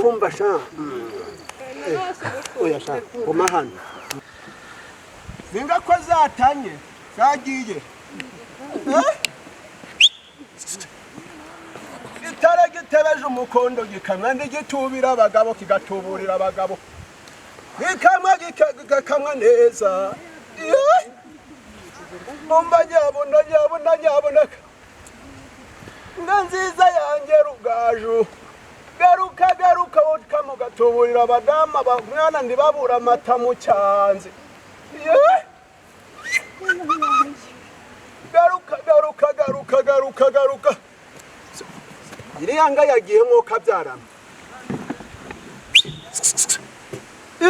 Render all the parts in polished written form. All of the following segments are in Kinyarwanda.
kumva sha oya sha umahano zinga ko zatanye zagiye itara gitebeje umukondo gikamwa ndigitubira abagabo kigatuburira abagabo gikamwa gikamwa neza Mumba nyabona nziza yanjye rugaju garuka wotkamo gatuburira abadama bamwana ndibabura amata mu cyanze garuka iriyanga yagiye nko kabyarana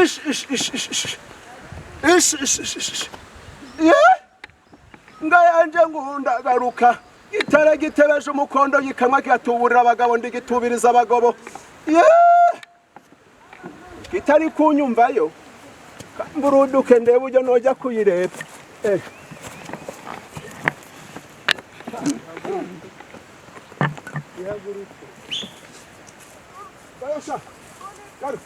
ish ngayanje ngunda garuka itara gitebeje umukondo yikamwa cyatuburira abagabo ndigitubiriza abagabo kitari kunyumvayo mburuduke ndebe ujya nojya kuyireba Bayosha garu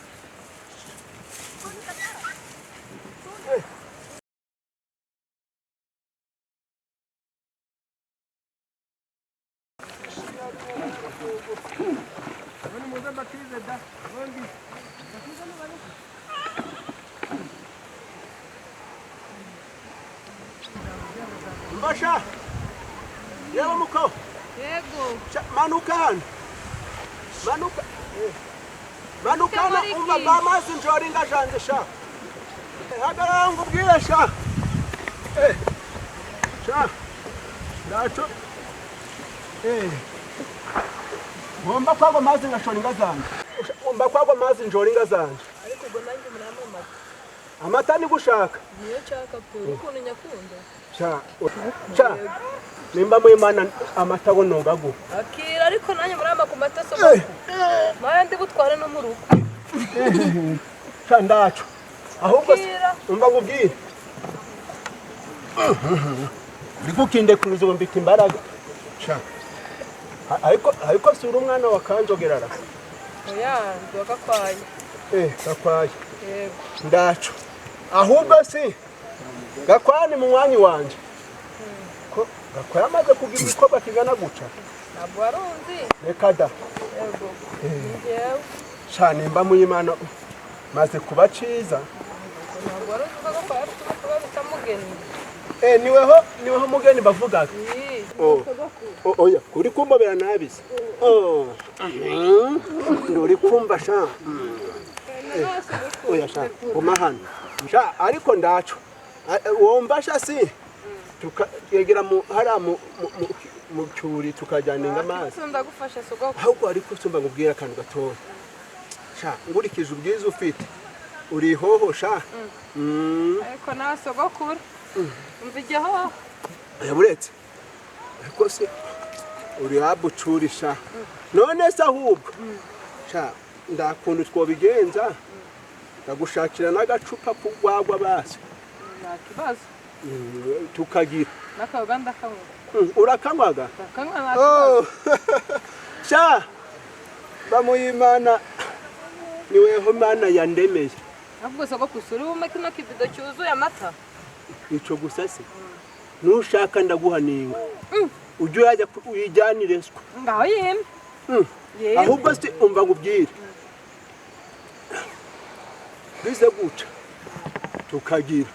Mbasha yewe muko yego manuka manukana umva bamazi njori ngajanje sha hagara ngubwire sha ndacho ngomba kwago mazi ngashora ingazanje ngomba kwago mazi njori ingazanje ariko ubwo nanjye muramama amata ni gushaka niyo nshaka pe ukuntu nyakunda cha nimba mwimana amata bonogago akira ariko nanjye murama ku mata so maya ndi gutwara no mu rugo cha ndacho ahubwo umva ngubwire ndikukinde kuzo mbika imbaraga cha ariko sura umwana wakanjogerara oya ndwagakwaye gakwaye yego ndacho ahubwo si gakwani mu mwanya wanje ko gakwaya amaze kugira ibikorwa kigana guca ntabwo warunzi reka da yego yewe cyane mba muyimana maze kuba ciza ntabwo warunzi ko gakwaya tuba bitamugeni niweho mugeni bavugaga oya uri kumbabera nabise uri kumva sha oya sha umahano sha ariko ndacho womba sha si tukegera mu hara mu cyuri tukajyana ingamazi ndagufasha sogoko ahubwo ariko sumba ngubwira kantu gatoya sha ngurikije ubwiza ufite uri hoho sha ariko na sogokuru umvijeho yaburetse ariko se uri habucuri sha none se ahubwo sha ndakunda twobigenza ndagushakira n'agacupa kugwagwa base nta kibazo tukagira nakaganda kamwe urakanywaga sha bamuyimana niweho mana yandemeye ahubwo sogokuru uri bume kino kibido cyuzuye amata ico gusa se nushaka ndaguhaninga ujye yajya uyijyanire swa ngaho yeme ahubwo se umva ngubwire bize guca tukagira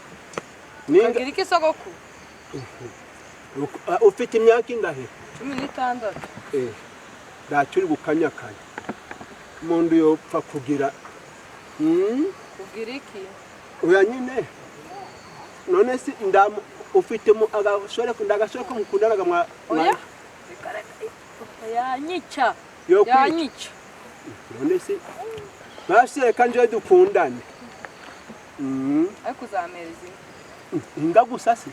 ninga iki sogokuru ufite imyaka ingahe 16 ndacuri gukanyakanya umuntu yopfa kugira kugira iki oya nyine none si ndamu ufite mu agasore ndagasore ko mukundanaga mwa oya yanyica none si bashye kanje dukundane ariko uzamereza ndagusase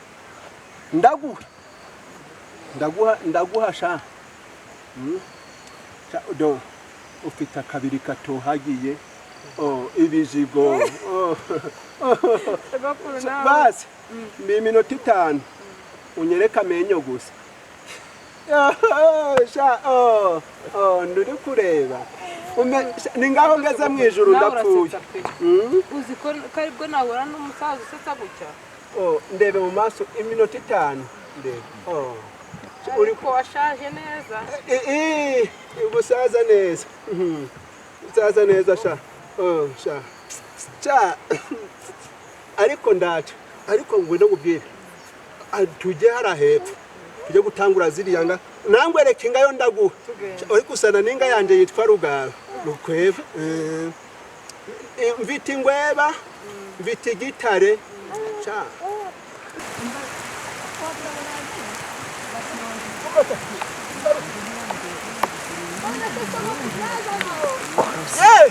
ndaguha sha do ufite akabiri katohagiye ibizigo basi iminota 5 unyereka amenyo gusa sha nduri kureba ni ngaho ngeze mu ijuru ndapfuye. Uzi ko aribwo nahura n'umusaza usetsa gutya. Ndebe mu maso iminota 5 ndebe. Uri ko washaje neza. Ubusaza neza. Ubusaza neza sha. Sha. Ariko ndaca. Ariko ngo ndakubwira. Tujye harahepfo. Tujye gutangura ziriyanga. Nangwereka ingayo ndaguha. Uri kusana n'inga yanje yitwa Rugaba. Rukweva. Mvita ingweba. Mvita igitare. Cha. Hey!